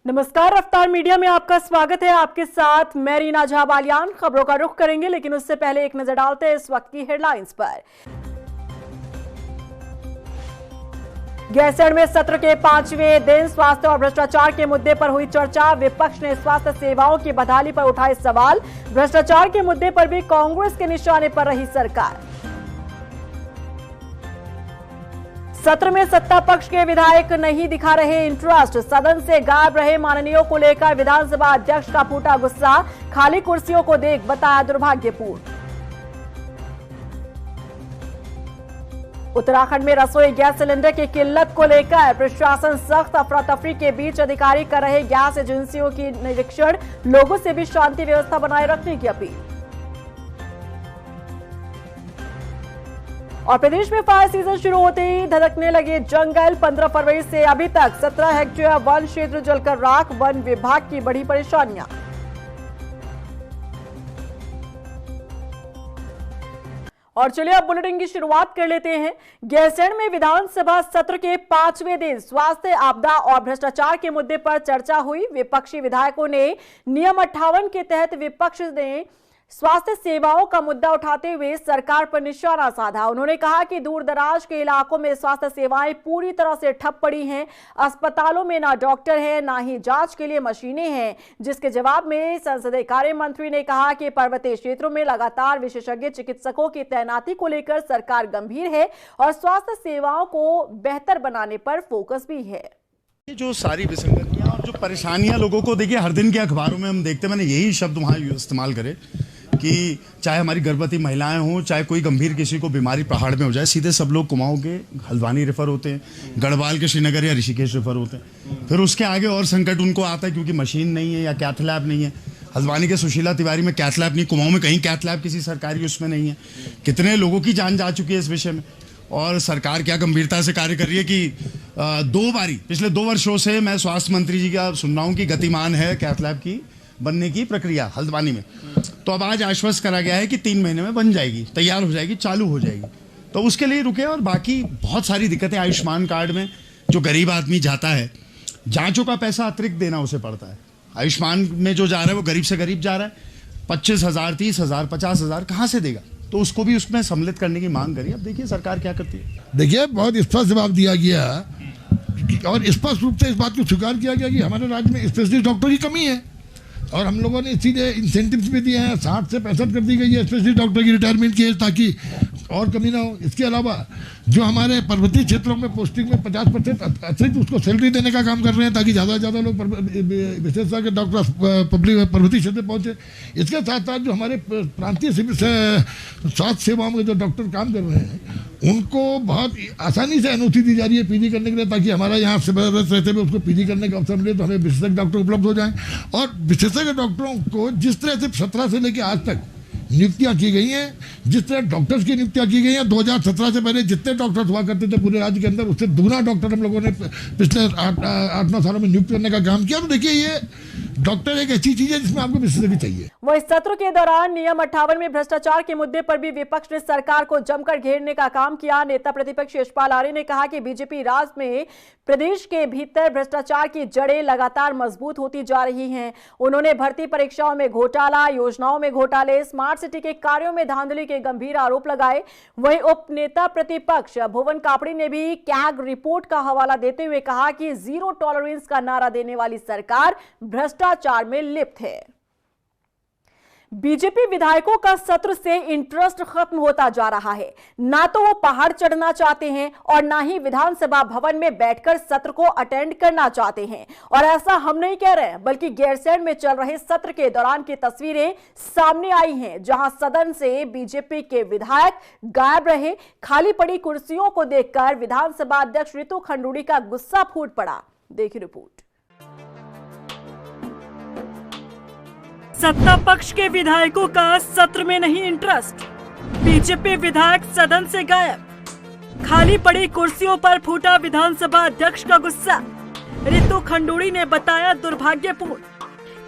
नमस्कार, रफ्तार मीडिया में आपका स्वागत है। आपके साथ मैं रीना झा बालियान। खबरों का रुख करेंगे, लेकिन उससे पहले एक नजर डालते हैं इस वक्त की हेडलाइंस पर। गैरसैंण में सत्र के 5वें दिन स्वास्थ्य और भ्रष्टाचार के मुद्दे पर हुई चर्चा। विपक्ष ने स्वास्थ्य सेवाओं की बहाली पर उठाए सवाल। भ्रष्टाचार के मुद्दे पर भी कांग्रेस के निशाने पर रही सरकार। सत्र में सत्ता पक्ष के विधायक नहीं दिखा रहे इंटरेस्ट। सदन से गायब रहे माननीयों को लेकर विधानसभा अध्यक्ष का फूटा गुस्सा। खाली कुर्सियों को देख बताया दुर्भाग्यपूर्ण। उत्तराखंड में रसोई गैस सिलेंडर की किल्लत को लेकर प्रशासन सख्त। अफरा तफरी के बीच अधिकारी कर रहे गैस एजेंसियों की निरीक्षण। लोगों से भी शांति व्यवस्था बनाए रखने की अपील। और प्रदेश में फायर सीजन शुरू होते ही धधकने लगे जंगल। 15 फरवरी से अभी तक 17 हेक्टेयर वन क्षेत्र जलकर राख। वन विभाग की बड़ी परेशानियां। और चलिए अब बुलेटिन की शुरुआत कर लेते हैं। गैरसैंण में विधानसभा सत्र के 5वें दिन स्वास्थ्य, आपदा और भ्रष्टाचार के मुद्दे पर चर्चा हुई। विपक्षी विधायकों ने नियम 58 के तहत विपक्ष ने स्वास्थ्य सेवाओं का मुद्दा उठाते हुए सरकार पर निशाना साधा। उन्होंने कहा कि दूर दराज के इलाकों में स्वास्थ्य सेवाएं पूरी तरह से ठप पड़ी हैं। अस्पतालों में ना डॉक्टर है, ना ही जांच के लिए मशीनें हैं। जिसके जवाब में संसदीय कार्य मंत्री ने कहा कि पर्वतीय क्षेत्रों में लगातार विशेषज्ञ चिकित्सकों की तैनाती को लेकर सरकार गंभीर है और स्वास्थ्य सेवाओं को बेहतर बनाने पर फोकस भी है। जो सारी विसंगतियां और जो परेशानियां लोगों को, देखिए हर दिन के अखबारों में हम देखते, मैंने यही शब्द वहां इस्तेमाल करे कि चाहे हमारी गर्भवती महिलाएं हों, चाहे कोई गंभीर किसी को बीमारी पहाड़ में हो जाए, सीधे सब लोग कुमाऊं के हल्द्वानी रेफर होते हैं, गढ़वाल के श्रीनगर या ऋषिकेश रेफर होते हैं। फिर उसके आगे और संकट उनको आता है क्योंकि मशीन नहीं है या कैथ लैब नहीं है। हल्द्वानी के सुशीला तिवारी में कैथ लैब नहीं, कुमाऊं में कहीं कैथ लैब किसी सरकारी उसमें नहीं है। कितने लोगों की जान जा चुकी है इस विषय में। और सरकार क्या गंभीरता से कार्य कर रही है कि पिछले 2 वर्षों से मैं स्वास्थ्य मंत्री जी का सुन रहा हूँ कि गतिमान है कैथ लैब की बनने की प्रक्रिया हल्द्वानी में। तो अब आज आश्वस्त करा गया है कि 3 महीने में बन जाएगी, तैयार हो जाएगी, चालू हो जाएगी। तो उसके लिए रुके। और बाकी बहुत सारी दिक्कतें आयुष्मान कार्ड में, जो गरीब आदमी जाता है, जांचों का पैसा अतिरिक्त देना उसे पड़ता है। आयुष्मान में जो जा रहा है वो गरीब से गरीब जा रहा है। 25,000, 30,000, 50,000 कहाँ से देगा? तो उसको भी उसमें सम्मिलित करने की मांग करी। अब देखिए सरकार क्या करती है। देखिए बहुत स्पष्ट जवाब दिया गया और स्पष्ट रूप से इस बात को स्वीकार किया गया कि हमारे राज्य में स्पेशलिस्ट डॉक्टर की कमी है और हम लोगों ने इसीलिए इंसेंटिव्स भी दिए हैं। 60 से 65 कर दी गई है स्पेशलिस्ट डॉक्टर की रिटायरमेंट की एज, ताकि और कमी ना हो। इसके अलावा जो हमारे पर्वतीय क्षेत्रों में पोस्टिंग में 50% अतिरिक्त उसको सैलरी देने का काम कर रहे हैं ताकि ज़्यादा से ज़्यादा लोग विशेषज्ञ के डॉक्टर पब्लिक पर्वतीय क्षेत्र पहुँचे। इसके साथ साथ जो हमारे प्रांतीय स्वास्थ्य सेवाओं में जो डॉक्टर काम कर रहे हैं उनको बहुत आसानी से अनुमति दी जा रही है पीजी करने के लिए, ताकि हमारा यहाँ रहते हुए उसको पीजी करने का अवसर मिले तो हमें विशेषज्ञ डॉक्टर उपलब्ध हो जाएं। और विशेषज्ञ डॉक्टरों को जिस तरह से 17 से लेकर आज तक नियुक्तियां की गई हैं, जिस तरह डॉक्टर्स की नियुक्तियां की गई हैं, 2017 से पहले जितने डॉक्टर्स हुआ करते थे पूरे राज्य के अंदर उससे दुगना डॉक्टर हम लोगों ने पिछले 8-9 सालों में नियुक्त करने का काम किया। तो देखिए ये डॉक्टर एक ऐसी चीज है जिसमें आपको विशेषज्ञ चाहिए। वहीं सत्र के दौरान नियम 58 में भ्रष्टाचार के मुद्दे पर भी विपक्ष ने सरकार को जमकर घेरने का काम किया। नेता प्रतिपक्ष यशपाल आर्य ने कहा कि बीजेपी राज में प्रदेश के भीतर भ्रष्टाचार की जड़ें लगातार मजबूत होती जा रही हैं। उन्होंने भर्ती परीक्षाओं में घोटाला, योजनाओं में घोटाले, स्मार्ट सिटी के कार्यों में धांधली के गंभीर आरोप लगाए। वहीं उप नेता प्रतिपक्ष भुवन कापड़ी ने भी कैग रिपोर्ट का हवाला देते हुए कहा कि जीरो टॉलरेंस का नारा देने वाली सरकार भ्रष्टाचार में लिप्त है। बीजेपी विधायकों का सत्र से इंटरेस्ट खत्म होता जा रहा है। ना तो वो पहाड़ चढ़ना चाहते हैं और ना ही विधानसभा भवन में बैठकर सत्र को अटेंड करना चाहते हैं। और ऐसा हम नहीं कह रहे हैं, बल्कि गैरसैंण में चल रहे सत्र के दौरान की तस्वीरें सामने आई हैं, जहां सदन से बीजेपी के विधायक गायब रहे। खाली पड़ी कुर्सियों को देखकर विधानसभा अध्यक्ष रितु खंडूड़ी का गुस्सा फूट पड़ा। देखिए रिपोर्ट। सत्ता पक्ष के विधायकों का सत्र में नहीं इंटरेस्ट। बीजेपी विधायक सदन से गायब। खाली पड़ी कुर्सियों पर फूटा विधानसभा अध्यक्ष का गुस्सा। रितु खंडूड़ी ने बताया दुर्भाग्यपूर्ण।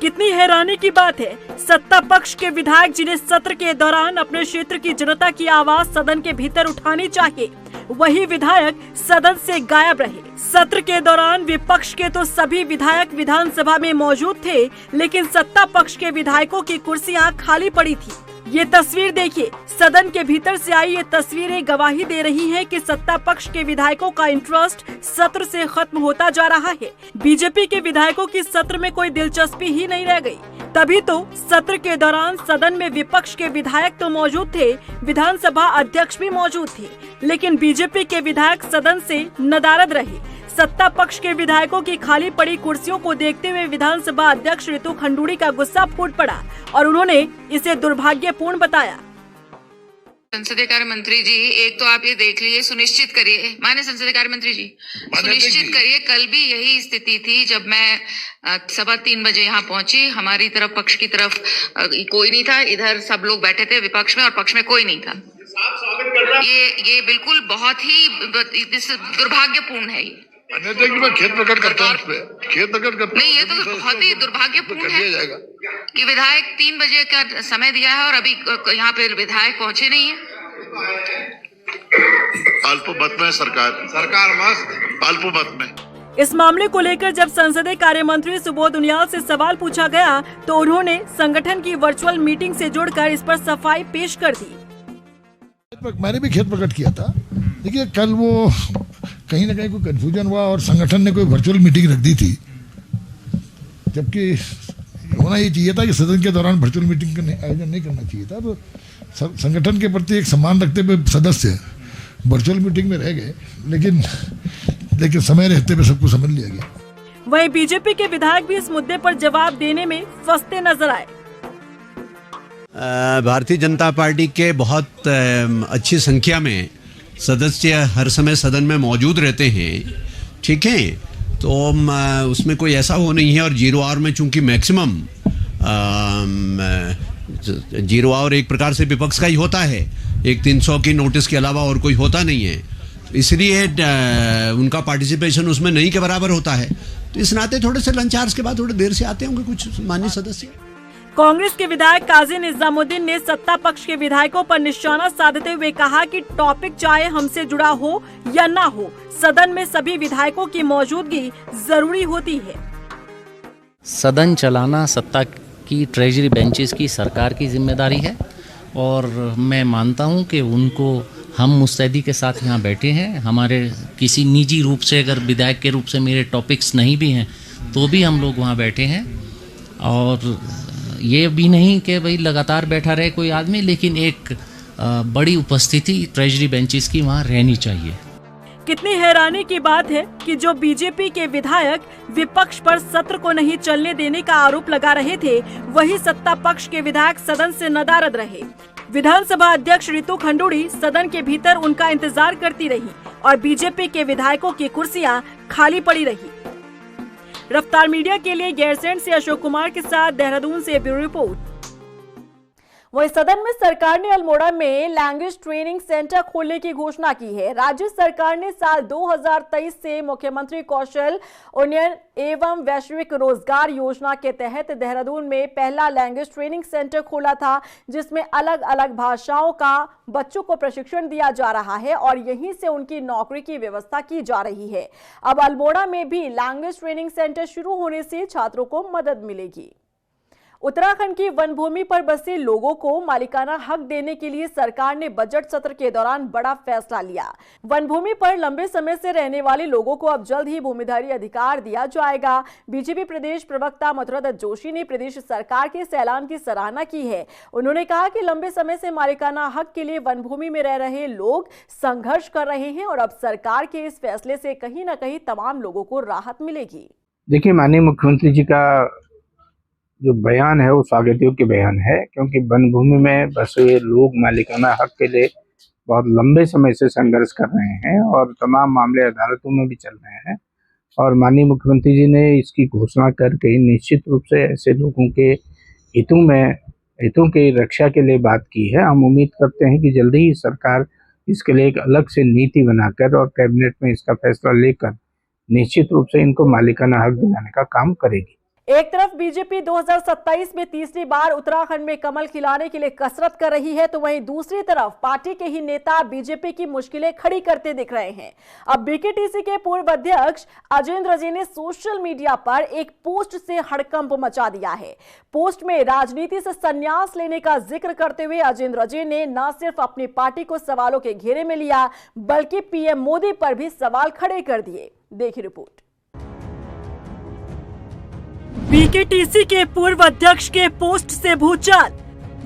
कितनी हैरानी की बात है, सत्ता पक्ष के विधायक जिन्हें सत्र के दौरान अपने क्षेत्र की जनता की आवाज सदन के भीतर उठानी चाहिए, वही विधायक सदन से गायब रहे। सत्र के दौरान विपक्ष के तो सभी विधायक विधानसभा में मौजूद थे, लेकिन सत्ता पक्ष के विधायकों की कुर्सियां खाली पड़ी थी। ये तस्वीर देखिए, सदन के भीतर से आई ये तस्वीरें गवाही दे रही हैं कि सत्ता पक्ष के विधायकों का इंटरेस्ट सत्र से खत्म होता जा रहा है। बीजेपी के विधायकों की सत्र में कोई दिलचस्पी ही नहीं रह गई। तभी तो सत्र के दौरान सदन में विपक्ष के विधायक तो मौजूद थे, विधानसभा अध्यक्ष भी मौजूद थे, लेकिन बीजेपी के विधायक सदन से नदारद रहे। सत्ता पक्ष के विधायकों की खाली पड़ी कुर्सियों को देखते हुए विधानसभा अध्यक्ष रितु खंडूड़ी का गुस्सा फूट पड़ा और उन्होंने इसे दुर्भाग्यपूर्ण बताया। संसदीय कार्य मंत्री जी, एक तो आप ये देख लीजिए, सुनिश्चित करिए, माननीय संसदीय कार्य मंत्री जी, सुनिश्चित करिए, कल भी यही स्थिति थी। जब मैं 3:15 बजे यहाँ पहुंची, हमारी तरफ पक्ष की तरफ कोई नहीं था, इधर सब लोग बैठे थे विपक्ष में और पक्ष में कोई नहीं था। ये बिल्कुल बहुत ही दुर्भाग्यपूर्ण है। मैं खेद प्रकट करता हूँ, खेद प्रकट करता हूँ। नहीं, ये तो बहुत ही दुर्भाग्यपूर्ण है कि विधायक 3 बजे का समय दिया है और अभी यहाँ पे विधायक पहुंचे नहीं है। अल्पमत में सरकार मस्त अल्पमत में। इस मामले को लेकर जब संसदीय कार्य मंत्री सुबोध उनियाल से सवाल पूछा गया तो उन्होंने संगठन की वर्चुअल मीटिंग से जुड़कर इस पर सफाई पेश कर दी। मैंने भी खेद प्रकट किया था। देखिए, कल वो कहीं ना कहीं कोई कंफ्यूजन हुआ और संगठन ने कोई वर्चुअल मीटिंग रख दी थी, जबकि होना ये चाहिए था कि सदन के दौरान वर्चुअल मीटिंग का आयोजन नहीं करना चाहिए था। तो संगठन के प्रति एक सम्मान रखते हुए सदस्य वर्चुअल मीटिंग में रह गए, लेकिन समय रहते हुए सबको समझ लिया गया। वहीं बीजेपी के विधायक भी इस मुद्दे पर जवाब देने में फंसते नजर आए। भारतीय जनता पार्टी के बहुत अच्छी संख्या में सदस्य हर समय सदन में मौजूद रहते हैं, ठीक है, तो उसमें कोई ऐसा हो नहीं है। और 0 आवर में चूंकि मैक्सिमम 0 आवर एक प्रकार से विपक्ष का ही होता है, एक 300 की नोटिस के अलावा और कोई होता नहीं है, इसलिए उनका पार्टिसिपेशन उसमें नहीं के बराबर होता है। तो इस नाते थोड़े से लंच आवर्स के बाद थोड़े देर से आते होंगे कुछ माननीय सदस्य। कांग्रेस के विधायक काजी निजामुद्दीन ने सत्ता पक्ष के विधायकों पर निशाना साधते हुए कहा कि टॉपिक चाहे हमसे जुड़ा हो या ना हो, सदन में सभी विधायकों की मौजूदगी जरूरी होती है। सदन चलाना सत्ता की ट्रेजरी बेंचेस की सरकार की जिम्मेदारी है और मैं मानता हूं कि उनको हम मुस्तैदी के साथ यहाँ बैठे हैं। हमारे किसी निजी रूप से, अगर विधायक के रूप से मेरे टॉपिक्स नहीं भी हैं तो भी हम लोग वहाँ बैठे हैं। और ये भी नहीं कि भाई लगातार बैठा रहे कोई आदमी, लेकिन एक बड़ी उपस्थिति ट्रेजरी बेंचेस की वहाँ रहनी चाहिए। कितनी हैरानी की बात है कि जो बीजेपी के विधायक विपक्ष पर सत्र को नहीं चलने देने का आरोप लगा रहे थे, वही सत्ता पक्ष के विधायक सदन से नदारद रहे। विधानसभा अध्यक्ष रितु खंडूड़ी सदन के भीतर उनका इंतजार करती रही और बीजेपी के विधायकों की कुर्सियां खाली पड़ी रही। रफ्तार मीडिया के लिए गैरसैंण से अशोक कुमार के साथ देहरादून से ब्यूरो रिपोर्ट। वहीं सदन में सरकार ने अल्मोड़ा में लैंग्वेज ट्रेनिंग सेंटर खोलने की घोषणा की है। राज्य सरकार ने साल 2023 से मुख्यमंत्री कौशल उन्नयन एवं वैश्विक रोजगार योजना के तहत देहरादून में पहला लैंग्वेज ट्रेनिंग सेंटर खोला था, जिसमें अलग अलग भाषाओं का बच्चों को प्रशिक्षण दिया जा रहा है और यहीं से उनकी नौकरी की व्यवस्था की जा रही है। अब अल्मोड़ा में भी लैंग्वेज ट्रेनिंग सेंटर शुरू होने से छात्रों को मदद मिलेगी। उत्तराखंड की वन भूमि पर बसे लोगों को मालिकाना हक देने के लिए सरकार ने बजट सत्र के दौरान बड़ा फैसला लिया। वन भूमि पर लंबे समय से रहने वाले लोगों को अब जल्द ही भूमिधारी अधिकार दिया जाएगा। बीजेपी प्रदेश प्रवक्ता मथुरा दत्त जोशी ने प्रदेश सरकार के इस ऐलान की सराहना की है। उन्होंने कहा कि लंबे समय से मालिकाना हक के लिए वन भूमि में रह रहे लोग संघर्ष कर रहे हैं और अब सरकार के इस फैसले से कहीं न कहीं तमाम लोगों को राहत मिलेगी। देखिए, माननीय मुख्यमंत्री जी का जो बयान है वो स्वागत योग्य बयान है, क्योंकि वन भूमि में बसे लोग मालिकाना हक के लिए बहुत लंबे समय से संघर्ष कर रहे हैं और तमाम मामले अदालतों में भी चल रहे हैं। और माननीय मुख्यमंत्री जी ने इसकी घोषणा करके निश्चित रूप से ऐसे लोगों के हितों की रक्षा के लिए बात की है। हम उम्मीद करते हैं कि जल्दी ही सरकार इसके लिए एक अलग से नीति बनाकर और कैबिनेट में इसका फैसला लेकर निश्चित रूप से इनको मालिकाना हक दिलाने का काम करेगी। एक तरफ बीजेपी 2027 में तीसरी बार उत्तराखंड में कमल खिलाने के लिए कसरत कर रही है, तो वहीं दूसरी तरफ पार्टी के ही नेता बीजेपी की मुश्किलें खड़ी करते दिख रहे हैं। अब बीकेटीसी के पूर्व अध्यक्ष अजेंद्र जी ने सोशल मीडिया पर एक पोस्ट से हड़कंप मचा दिया है। पोस्ट में राजनीति से संन्यास लेने का जिक्र करते हुए अजेंद्र जी ने न सिर्फ अपनी पार्टी को सवालों के घेरे में लिया, बल्कि पीएम मोदी पर भी सवाल खड़े कर दिए। देखिए रिपोर्ट। बीकेटीसी के पूर्व अध्यक्ष के पोस्ट से भूचाल,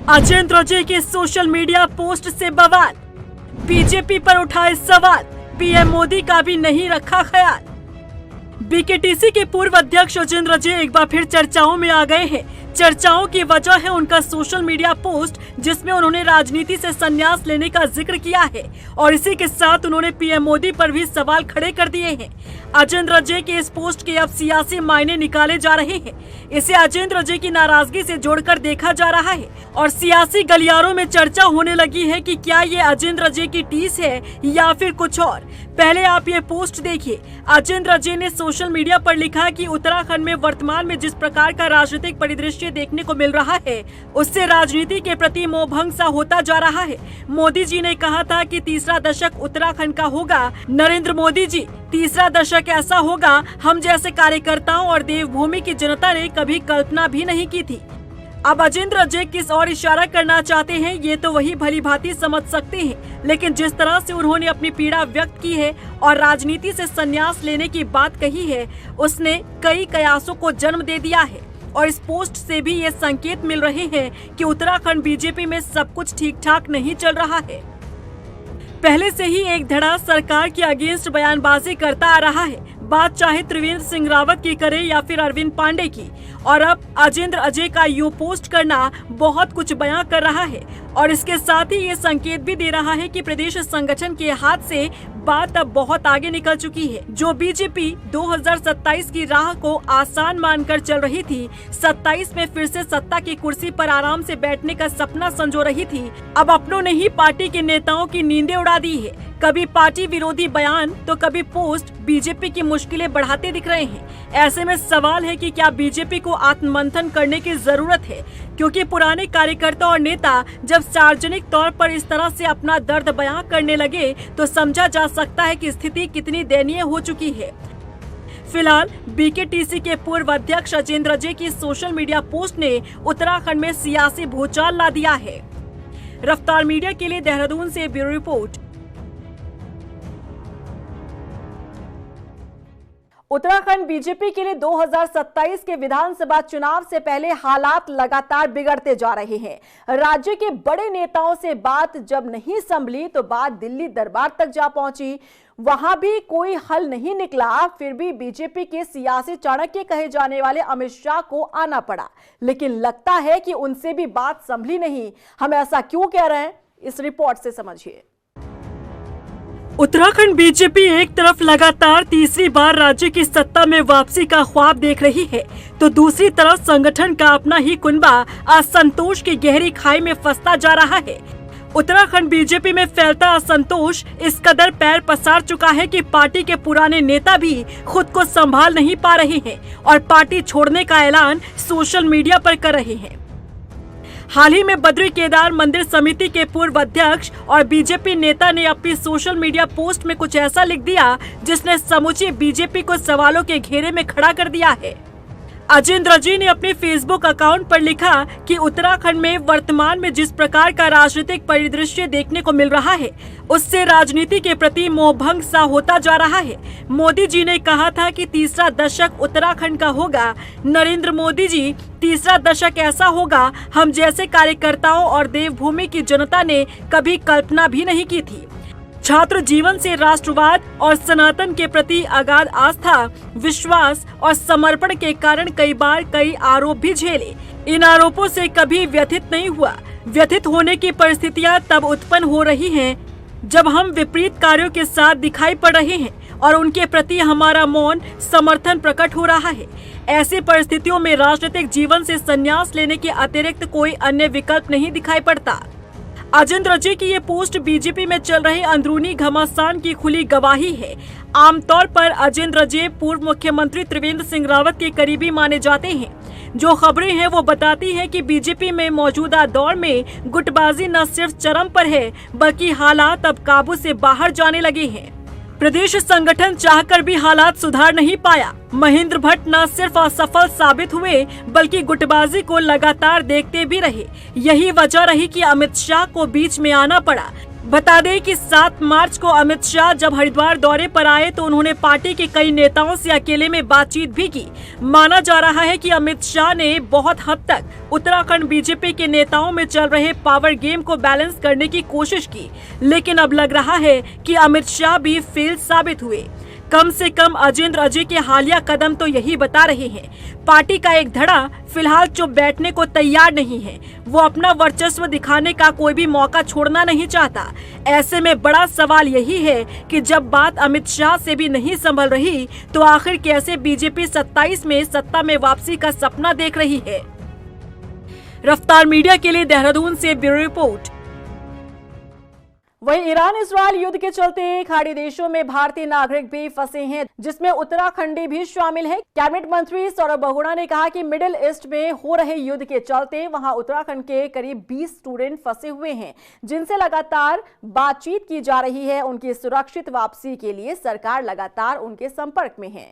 अजेंद्र जी के सोशल मीडिया पोस्ट से बवाल, बीजेपी पर उठाए सवाल, पीएम मोदी का भी नहीं रखा ख्याल। बीकेटीसी के पूर्व अध्यक्ष अजेंद्र जी एक बार फिर चर्चाओं में आ गए हैं। चर्चाओं की वजह है उनका सोशल मीडिया पोस्ट, जिसमें उन्होंने राजनीति से संन्यास लेने का जिक्र किया है और इसी के साथ उन्होंने पीएम मोदी पर भी सवाल खड़े कर दिए हैं। अजेंद्र जी के इस पोस्ट के अब सियासी मायने निकाले जा रहे हैं। इसे अजेंद्र जी की नाराजगी से जोड़कर देखा जा रहा है और सियासी गलियारों में चर्चा होने लगी है कि क्या ये अजेंद्र जी की टीस है या फिर कुछ और। पहले आप ये पोस्ट देखिए। अजेंद्र जी ने सोशल मीडिया पर लिखा कि उत्तराखंड में वर्तमान में जिस प्रकार का राजनीतिक परिदृश्य देखने को मिल रहा है, उससे राजनीति के प्रति मोहभंग सा होता जा रहा है। मोदी जी ने कहा था कि तीसरा दशक उत्तराखंड का होगा। नरेंद्र मोदी जी, तीसरा दशक ऐसा होगा हम जैसे कार्यकर्ताओं और देवभूमि की जनता ने कभी कल्पना भी नहीं की थी। अब अजेंद्र जी किस और इशारा करना चाहते हैं ये तो वही भली भांति समझ सकते हैं, लेकिन जिस तरह से उन्होंने अपनी पीड़ा व्यक्त की है और राजनीति से संन्यास लेने की बात कही है, उसने कई कयासों को जन्म दे दिया है और इस पोस्ट से भी ये संकेत मिल रहे हैं कि उत्तराखंड बीजेपी में सब कुछ ठीक ठाक नहीं चल रहा है। पहले से ही एक धड़ा सरकार के अगेंस्ट बयानबाजी करता आ रहा है, बात चाहे त्रिवेंद्र सिंह रावत की करे या फिर अरविंद पांडे की, और अब अजेंद्र अजय का यूं पोस्ट करना बहुत कुछ बयां कर रहा है और इसके साथ ही ये संकेत भी दे रहा है कि प्रदेश संगठन के हाथ से बात अब बहुत आगे निकल चुकी है। जो बीजेपी 2027 की राह को आसान मानकर चल रही थी, 27 में फिर से सत्ता की कुर्सी पर आराम से बैठने का सपना संजो रही थी, अब अपनों ने ही पार्टी के नेताओं की नींदें उड़ा दी है। कभी पार्टी विरोधी बयान तो कभी पोस्ट बीजेपी की मुश्किलें बढ़ाते दिख रहे हैं। ऐसे में सवाल है कि क्या बीजेपी को आत्ममंथन करने की जरूरत है, क्योंकि पुराने कार्यकर्ता और नेता जब सार्वजनिक तौर पर इस तरह से अपना दर्द बयां करने लगे तो समझा जा सकता है कि स्थिति कितनी दयनीय हो चुकी है। फिलहाल बीकेटीसी के पूर्व अध्यक्ष अजेंद्र जी की सोशल मीडिया पोस्ट ने उत्तराखंड में सियासी भूचाल ला दिया है। रफ्तार मीडिया के लिए देहरादून से ब्यूरो रिपोर्ट। उत्तराखंड बीजेपी के लिए 2027 के विधानसभा चुनाव से पहले हालात लगातार बिगड़ते जा रहे हैं। राज्य के बड़े नेताओं से बात जब नहीं संभली तो बात दिल्ली दरबार तक जा पहुंची। वहां भी कोई हल नहीं निकला, फिर भी बीजेपी के सियासी चाणक्य कहे जाने वाले अमित शाह को आना पड़ा, लेकिन लगता है कि उनसे भी बात संभली नहीं। हम ऐसा क्यों कह रहे हैं, इस रिपोर्ट से समझिए। उत्तराखंड बीजेपी एक तरफ लगातार तीसरी बार राज्य की सत्ता में वापसी का ख्वाब देख रही है, तो दूसरी तरफ संगठन का अपना ही कुनबा असंतोष की गहरी खाई में फंसता जा रहा है। उत्तराखंड बीजेपी में फैलता असंतोष इस कदर पैर पसार चुका है कि पार्टी के पुराने नेता भी खुद को संभाल नहीं पा रहे हैं और पार्टी छोड़ने का ऐलान सोशल मीडिया पर कर रहे हैं। हाल ही में बद्री केदार मंदिर समिति के पूर्व अध्यक्ष और बीजेपी नेता ने अपनी सोशल मीडिया पोस्ट में कुछ ऐसा लिख दिया जिसने समूची बीजेपी को सवालों के घेरे में खड़ा कर दिया है। अजेंद्र जी ने अपने फेसबुक अकाउंट पर लिखा कि उत्तराखंड में वर्तमान में जिस प्रकार का राजनीतिक परिदृश्य देखने को मिल रहा है, उससे राजनीति के प्रति मोहभंग सा होता जा रहा है। मोदी जी ने कहा था कि तीसरा दशक उत्तराखंड का होगा। नरेंद्र मोदी जी, तीसरा दशक ऐसा होगा हम जैसे कार्यकर्ताओं और देवभूमि की जनता ने कभी कल्पना भी नहीं की थी। छात्र जीवन से राष्ट्रवाद और सनातन के प्रति अगाध आस्था, विश्वास और समर्पण के कारण कई बार कई आरोप भी झेले। इन आरोपों से कभी व्यथित नहीं हुआ। व्यथित होने की परिस्थितियां तब उत्पन्न हो रही हैं जब हम विपरीत कार्यों के साथ दिखाई पड़ रहे हैं और उनके प्रति हमारा मौन समर्थन प्रकट हो रहा है। ऐसी परिस्थितियों में राजनीतिक जीवन से संन्यास लेने के अतिरिक्त कोई अन्य विकल्प नहीं दिखाई पड़ता। अजेंद्र अजय की ये पोस्ट बीजेपी में चल रहे अंदरूनी घमासान की खुली गवाही है। आमतौर पर अजेंद्र अजय पूर्व मुख्यमंत्री त्रिवेंद्र सिंह रावत के करीबी माने जाते हैं। जो खबरें हैं वो बताती हैं कि बीजेपी में मौजूदा दौर में गुटबाजी न सिर्फ चरम पर है, बल्कि हालात अब काबू से बाहर जाने लगे हैं। प्रदेश संगठन चाहकर भी हालात सुधार नहीं पाया। महेंद्र भट्ट न सिर्फ असफल साबित हुए, बल्कि गुटबाजी को लगातार देखते भी रहे। यही वजह रही कि अमित शाह को बीच में आना पड़ा। बता दें कि 7 मार्च को अमित शाह जब हरिद्वार दौरे पर आए तो उन्होंने पार्टी के कई नेताओं से अकेले में बातचीत भी की। माना जा रहा है कि अमित शाह ने बहुत हद तक उत्तराखंड बीजेपी के नेताओं में चल रहे पावर गेम को बैलेंस करने की कोशिश की, लेकिन अब लग रहा है कि अमित शाह भी फेल साबित हुए। कम से कम अजेंद्र अजय के हालिया कदम तो यही बता रहे हैं। पार्टी का एक धड़ा फिलहाल चुप बैठने को तैयार नहीं है। वो अपना वर्चस्व दिखाने का कोई भी मौका छोड़ना नहीं चाहता। ऐसे में बड़ा सवाल यही है कि जब बात अमित शाह से भी नहीं संभल रही तो आखिर कैसे बीजेपी 27 में सत्ता में वापसी का सपना देख रही है। रफ्तार मीडिया के लिए देहरादून से ब्यूरो रिपोर्ट। वहीं ईरान इजरायल युद्ध के चलते खाड़ी देशों में भारतीय नागरिक भी फंसे हैं, जिसमें उत्तराखंडी भी शामिल है। कैबिनेट मंत्री सौरभ बहुगुणा ने कहा कि मिडिल ईस्ट में हो रहे युद्ध के चलते वहां उत्तराखंड के करीब 20 स्टूडेंट फंसे हुए हैं, जिनसे लगातार बातचीत की जा रही है। उनकी सुरक्षित वापसी के लिए सरकार लगातार उनके संपर्क में है।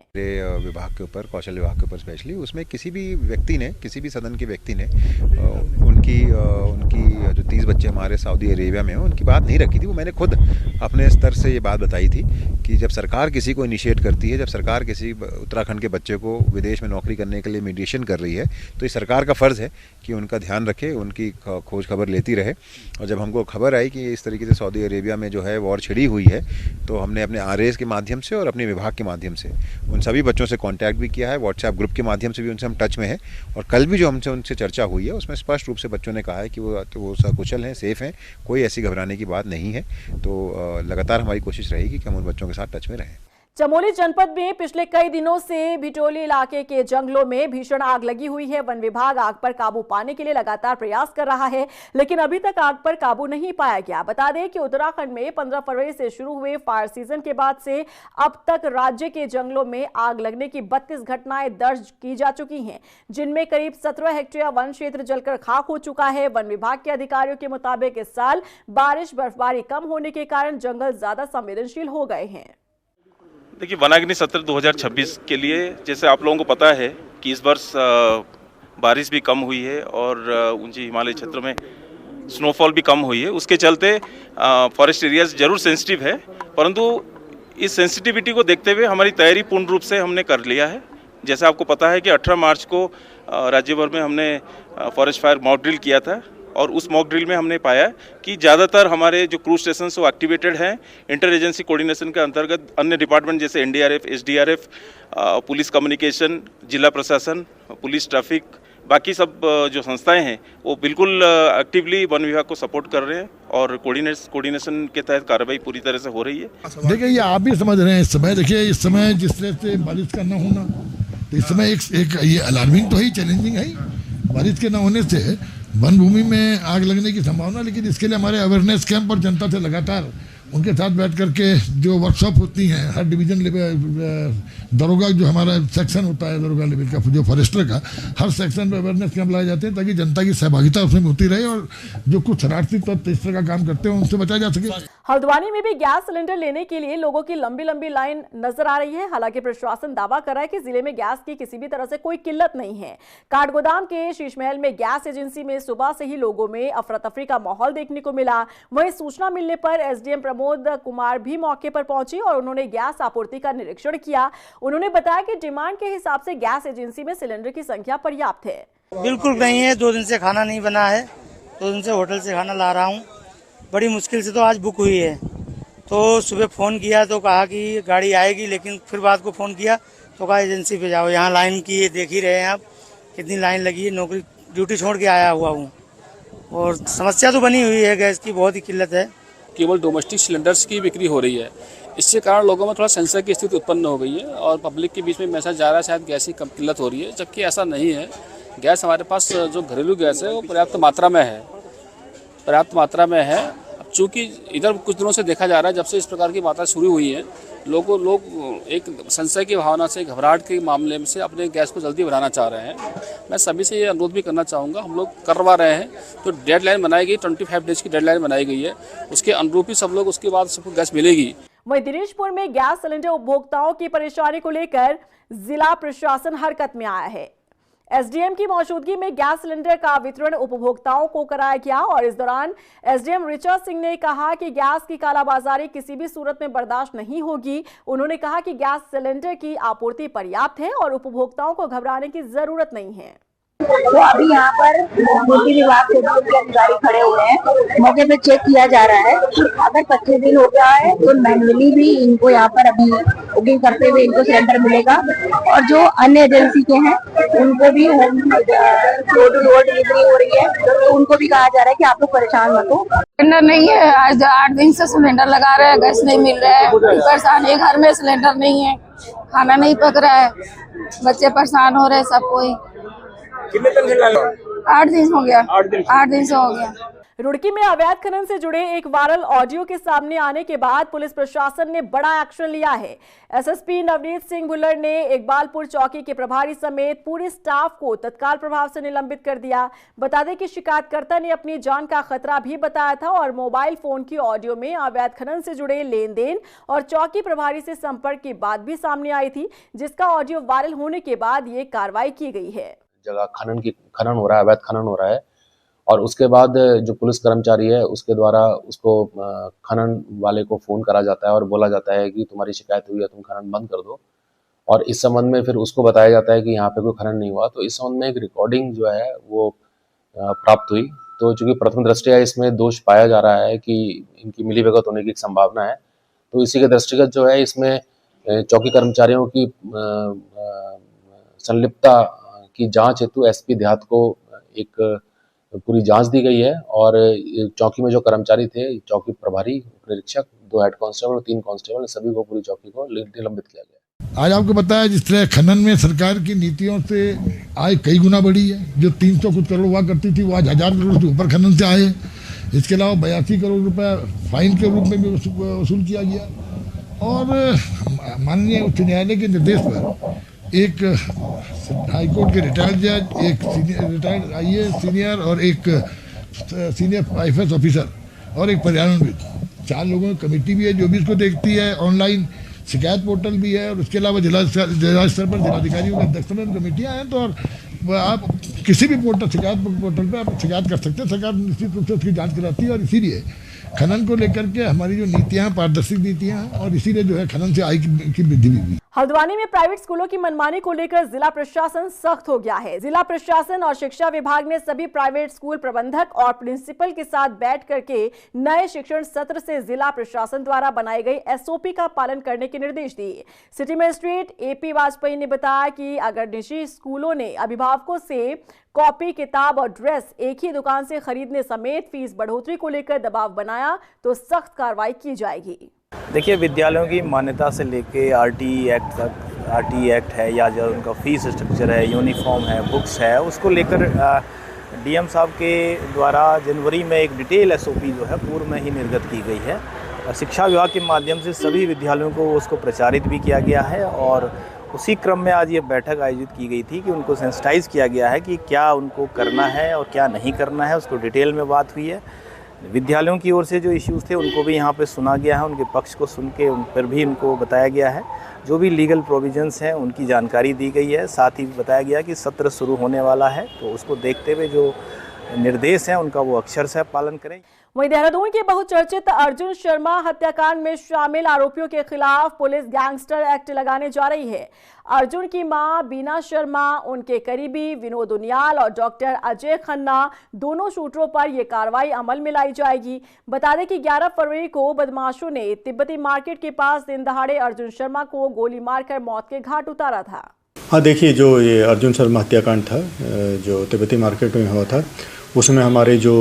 विभाग के ऊपर, कौशल विभाग के ऊपर स्पेशली, उसमें किसी भी व्यक्ति ने, किसी भी सदन के व्यक्ति ने उनकी जो 30 बच्चे हमारे सऊदी अरेबिया में हैं उनकी बात नहीं रखी थी। वो मैंने खुद अपने स्तर से ये बात बताई थी कि जब सरकार किसी को इनिशिएट करती है, जब सरकार किसी उत्तराखंड के बच्चे को विदेश में नौकरी करने के लिए मीडिएशन कर रही है, तो ये सरकार का फ़र्ज़ है कि उनका ध्यान रखे, उनकी खोज खबर लेती रहे। और जब हमको खबर आई कि इस तरीके से सऊदी अरेबिया में जो है वॉर छिड़ी हुई है, तो हमने अपने RAs के माध्यम से और अपने विभाग के माध्यम से उन सभी बच्चों से कॉन्टैक्ट भी किया है। व्हाट्सएप ग्रुप के माध्यम से भी उनसे हम टच में हैं। और कल भी जो हमसे उनसे चर्चा हुई है उसमें स्पष्ट रूप से बच्चों ने कहा है कि वो सकुशल हैं, सेफ़ हैं, कोई ऐसी घबराने की बात नहीं है। तो लगातार हमारी कोशिश रहेगी कि हम उन बच्चों के साथ टच में रहें। चमोली जनपद में पिछले कई दिनों से भिटोली इलाके के जंगलों में भीषण आग लगी हुई है। वन विभाग आग पर काबू पाने के लिए लगातार प्रयास कर रहा है, लेकिन अभी तक आग पर काबू नहीं पाया गया। बता दें कि उत्तराखंड में 15 फरवरी से शुरू हुए फायर सीजन के बाद से अब तक राज्य के जंगलों में आग लगने की 32 घटनाएं दर्ज की जा चुकी हैं, जिनमें करीब 17 हेक्टेयर वन क्षेत्र जलकर खाक हो चुका है। वन विभाग के अधिकारियों के मुताबिक इस साल बारिश बर्फबारी कम होने के कारण जंगल ज्यादा संवेदनशील हो गए हैं। देखिए, वनाग्नि सत्र 2026 के लिए जैसे आप लोगों को पता है कि इस वर्ष बारिश भी कम हुई है और ऊंची हिमालय क्षेत्रों में स्नोफॉल भी कम हुई है। उसके चलते फॉरेस्ट एरियाज जरूर सेंसिटिव है, परंतु इस सेंसिटिविटी को देखते हुए हमारी तैयारी पूर्ण रूप से हमने कर लिया है। जैसे आपको पता है कि 18 मार्च को राज्य भर में हमने फॉरेस्ट फायर मॉक ड्रिल किया था और उस मॉक ड्रिल में हमने पाया कि ज़्यादातर हमारे जो क्रूज स्टेशन वो एक्टिवेटेड हैं। इंटर एजेंसी कोऑर्डिनेशन के अंतर्गत अन्य डिपार्टमेंट जैसे NDRF, SDRF, पुलिस कम्युनिकेशन, जिला प्रशासन, पुलिस ट्रैफिक, बाकी सब जो संस्थाएं हैं वो बिल्कुल एक्टिवली वन विभाग को सपोर्ट कर रहे हैं और कोऑर्डिनेशन के तहत कार्रवाई पूरी तरह से हो रही है। देखिए, ये आप भी समझ रहे हैं। इस समय देखिए, इस समय जिस तरह से बारिश का न होना, तो इस समय एक ये अलार्मिंग तो है, चैलेंजिंग है। बारिश के न होने से वन भूमि में आग लगने की संभावना, लेकिन इसके लिए हमारे अवेयरनेस कैंप और जनता से लगातार उनके साथ बैठ करके जो वर्कशॉप होती हैं, हर डिवीजन लेवल दरोगा जो हमारा सेक्शन होता है, दरोगा लेवल का जो फॉरेस्टर का, हर सेक्शन पे अवेयरनेस कैंप लाए जाते हैं ताकि जनता की सहभागिता उसमें होती रहे और जो कुछ शरारती तत्व इस तरह का काम करते हैं उनसे बचा जा सके। हल्द्वानी में भी गैस सिलेंडर लेने के लिए लोगों की लंबी लंबी लाइन नजर आ रही है। हालांकि प्रशासन दावा कर रहा है कि जिले में गैस की किसी भी तरह से कोई किल्लत नहीं है। काठगोदाम के शीशमहल में गैस एजेंसी में सुबह से ही लोगों में अफरा तफरी का माहौल देखने को मिला। वहीं सूचना मिलने पर SDM प्रमोद कुमार भी मौके पर पहुंचे और उन्होंने गैस आपूर्ति का निरीक्षण किया। उन्होंने बताया कि डिमांड के हिसाब से गैस एजेंसी में सिलेंडर की संख्या पर्याप्त है। बिल्कुल नहीं है, 2 दिन से खाना नहीं बना है, 2 दिन से होटल से खाना ला रहा हूँ। बड़ी मुश्किल से तो आज बुक हुई है। तो सुबह फ़ोन किया तो कहा कि गाड़ी आएगी, लेकिन फिर बाद को फ़ोन किया तो कहा एजेंसी पे जाओ। यहाँ लाइन की ये देख ही रहे हैं आप कितनी लाइन लगी है। नौकरी ड्यूटी छोड़ के आया हुआ हूँ और समस्या तो बनी हुई है, गैस की बहुत ही किल्लत है। केवल डोमेस्टिक सिलेंडर्स की बिक्री हो रही है, इससे कारण लोगों में थोड़ा संशय की स्थिति उत्पन्न हो गई है और पब्लिक के बीच में मैसेज जा रहा है शायद गैस की कम किल्लत हो रही है, जबकि ऐसा नहीं है। गैस हमारे पास जो घरेलू गैस है वो पर्याप्त मात्रा में है। पर्याप्त मात्रा में है। अब चूँकि इधर कुछ दिनों से देखा जा रहा है, जब से इस प्रकार की बातें शुरू हुई हैं, लोग एक संशय की भावना से, घबराहट के मामले में से अपने गैस को जल्दी बनाना चाह रहे हैं। मैं सभी से ये अनुरोध भी करना चाहूँगा, हम लोग करवा रहे हैं, तो डेडलाइन बनाई गई 25 डेज की डेडलाइन बनाई गई है, उसके अनुरूप ही सब लोग उसके बाद सबको गैस मिलेगी। वहीं दिनेशपुर में गैस सिलेंडर उपभोक्ताओं की परेशानी को लेकर जिला प्रशासन हरकत में आया है। एसडीएम की मौजूदगी में गैस सिलेंडर का वितरण उपभोक्ताओं को कराया गया और इस दौरान एसडीएम ऋचा सिंह ने कहा कि गैस की कालाबाजारी किसी भी सूरत में बर्दाश्त नहीं होगी। उन्होंने कहा कि गैस सिलेंडर की आपूर्ति पर्याप्त है और उपभोक्ताओं को घबराने की जरूरत नहीं है। तो अभी यहाँ पर बिजली विभाग के अधिकारी खड़े हुए हैं, मौके पे चेक किया जा रहा है। अगर 25 दिन हो गया है तो मैनुअली भी इनको यहाँ पर अभी बुकिंग करते हुए इनको सिलेंडर मिलेगा और जो अन्य एजेंसी के हैं उनको भी home door to door delivery हो रही है, तो उनको भी कहा जा रहा है कि आप लोग परेशान मत हो। सिलेंडर नहीं है, आज 8 दिन से सिलेंडर लगा रहे हैं, गैस नहीं मिल रहा है, परेशान है। घर में सिलेंडर नहीं है, खाना नहीं पक रहा है, बच्चे परेशान हो रहे हैं, सब कोई। कितने दिन से लगा? 8 दिन हो गया, 8 दिन से हो गया। रुड़की में अवैध खनन से जुड़े एक वायरल ऑडियो के सामने आने के बाद पुलिस प्रशासन ने बड़ा एक्शन लिया है। एसएसपी नवनीत सिंह भुल्लर ने इकबालपुर चौकी के प्रभारी समेत पूरे स्टाफ को तत्काल प्रभाव से निलंबित कर दिया। बता दें कि शिकायतकर्ता ने अपनी जान का खतरा भी बताया था और मोबाइल फोन की ऑडियो में अवैध खनन से जुड़े लेन देन और चौकी प्रभारी से संपर्क की बात भी सामने आई थी, जिसका ऑडियो वायरल होने के बाद ये कार्रवाई की गई है। जगह खनन हो रहा है, अवैध खनन हो रहा है और उसके बाद जो पुलिस कर्मचारी है उसके द्वारा उसको खनन वाले को फ़ोन करा जाता है और बोला जाता है कि तुम्हारी शिकायत हुई है, तुम खनन बंद कर दो। और इस संबंध में फिर उसको बताया जाता है कि यहाँ पे कोई खनन नहीं हुआ। तो इस संबंध में एक रिकॉर्डिंग जो है वो प्राप्त हुई। तो चूँकि प्रथम दृष्टया इसमें दोष पाया जा रहा है कि इनकी मिलीभगत होने की एक संभावना है, तो इसी के दृष्टिगत जो है इसमें चौकी कर्मचारियों की संलिप्तता की जांच हेतु एसपी देहात को एक पूरी जांच दी गई है और चौकी में जो कर्मचारी थे, चौकी प्रभारी, निरीक्षक, 2 हेड कांस्टेबल और 3 कांस्टेबल, सभी को पूरी चौकी को निलंबित किया गया। आज आपको बताया जिस तरह खनन में सरकार की नीतियों से आय कई गुना बढ़ी है। जो 300 कुछ करोड़ हुआ करती थी वो आज 1000 करोड़ से ऊपर खनन से आए। इसके अलावा 82 करोड़ रुपया फाइन के रूप में भी वसूल किया गया और माननीय उच्च न्यायालय के निर्देश पर एक हाईकोर्ट के रिटायर्ड जज, एक रिटायर्ड आईएएस सीनियर और एक सीनियर आईएफएस ऑफिसर और एक पर्यावरणविद, 4 लोगों की कमेटी भी है जो भी इसको देखती है। ऑनलाइन शिकायत पोर्टल भी है और उसके अलावा जिला स्तर पर जिलाधिकारियों के अध्यक्षता में कमेटियाँ हैं। तो और आप किसी भी शिकायत पोर्टल पर आप शिकायत कर सकते हैं। सरकार निश्चित रूप से उसकी जाँच कराती है और इसीलिए खनन को लेकर के हमारी जो नीतियाँ पारदर्शी नीतियाँ हैं और इसीलिए जो है खनन से आय की वृद्धि भी हुई। हल्द्वानी में प्राइवेट स्कूलों की मनमानी को लेकर जिला प्रशासन सख्त हो गया है। जिला प्रशासन और शिक्षा विभाग ने सभी प्राइवेट स्कूल प्रबंधक और प्रिंसिपल के साथ बैठ करके नए शिक्षण सत्र से जिला प्रशासन द्वारा बनाई गई एसओपी का पालन करने के निर्देश दिए। सिटी मजिस्ट्रेट एपी वाजपेयी ने बताया कि अगर निजी स्कूलों ने अभिभावकों से कॉपी, किताब और ड्रेस एक ही दुकान से खरीदने समेत फीस बढ़ोतरी को लेकर दबाव बनाया तो सख्त कार्रवाई की जाएगी। देखिए, विद्यालयों की मान्यता से लेके आरटीई एक्ट तक, आरटीई एक्ट है या जो उनका फीस स्ट्रक्चर है, यूनिफॉर्म है, बुक्स है, उसको लेकर डीएम साहब के द्वारा जनवरी में एक डिटेल एसओपी जो है पूर्व में ही निर्गत की गई है। शिक्षा विभाग के माध्यम से सभी विद्यालयों को उसको प्रचारित भी किया गया है और उसी क्रम में आज ये बैठक आयोजित की गई थी कि उनको सेंसिटाइज किया गया है कि क्या उनको करना है और क्या नहीं करना है। उसको डिटेल में बात हुई है। विद्यालयों की ओर से जो इश्यूज़ थे उनको भी यहाँ पे सुना गया है, उनके पक्ष को सुन के उन पर भी उनको बताया गया है। जो भी लीगल प्रोविजंस हैं उनकी जानकारी दी गई है। साथ ही बताया गया कि सत्र शुरू होने वाला है तो उसको देखते हुए जो निर्देश हैं उनका वो अक्षरशः पालन करें। वहीं देहरादून के बहुचर्चित अर्जुन शर्मा हत्याकांड में शामिल आरोपियों के खिलाफ पुलिस गैंगस्टर एक्ट लगाने जा रही है। अर्जुन की मां बीना शर्मा, उनके करीबी विनोद उनियाल और डॉक्टर अजय खन्ना, दोनों शूटरों पर यह कार्रवाई अमल में लाई जाएगी। बता दें कि 11 फरवरी को बदमाशों ने तिब्बती मार्केट के पास दिन दहाड़े अर्जुन शर्मा को गोली मारकर मौत के घाट उतारा था। हाँ, देखिए, जो ये अर्जुन शर्मा हत्याकांड था जो तिब्बती मार्केट में हुआ था, उसमें हमारे जो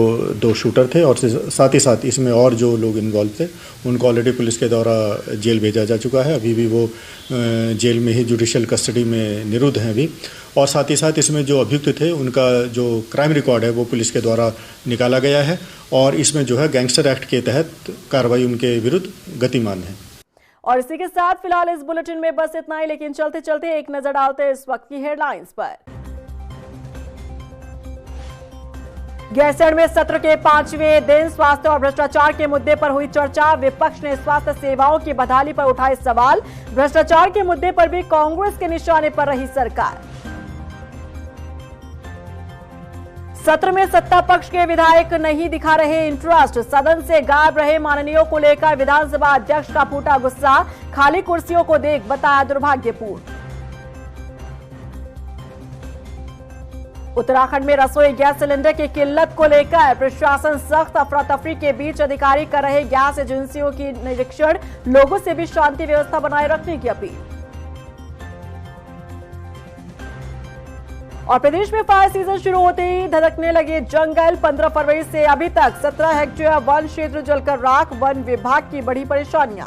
2 शूटर थे और साथ ही साथ इसमें और जो लोग इन्वॉल्व थे उनको ऑलरेडी पुलिस के द्वारा जेल भेजा जा चुका है। अभी भी वो जेल में ही जुडिशियल कस्टडी में निरुद्ध हैं अभी। और साथ ही साथ इसमें जो अभियुक्त थे उनका जो क्राइम रिकॉर्ड है वो पुलिस के द्वारा निकाला गया है और इसमें जो है गैंगस्टर एक्ट के तहत कार्रवाई उनके विरुद्ध गतिमान है। और इसी के साथ फिलहाल इस बुलेटिन में बस इतना ही, लेकिन चलते चलते एक नजर डालते हैं इस वक्त की हेडलाइंस पर। गैरसैंण में सत्र के 5वें दिन स्वास्थ्य और भ्रष्टाचार के मुद्दे पर हुई चर्चा। विपक्ष ने स्वास्थ्य सेवाओं की बहाली पर उठाए सवाल। भ्रष्टाचार के मुद्दे पर भी कांग्रेस के निशाने पर रही सरकार। सत्र में सत्ता पक्ष के विधायक नहीं दिखा रहे इंटरेस्ट। सदन से गायब रहे माननीयों को लेकर विधानसभा अध्यक्ष का फूटा गुस्सा। खाली कुर्सियों को देख बताया दुर्भाग्यपूर्ण। उत्तराखंड में रसोई गैस सिलेंडर की किल्लत को लेकर प्रशासन सख्त। अफरा तफरी के बीच अधिकारी कर रहे गैस एजेंसियों की निरीक्षण। लोगों से भी शांति व्यवस्था बनाए रखने की अपील। और प्रदेश में फायर सीजन शुरू होते ही धधकने लगे जंगल। 15 फरवरी से अभी तक 17 हेक्टेयर वन क्षेत्र जलकर राख। वन विभाग की बड़ी परेशानियां।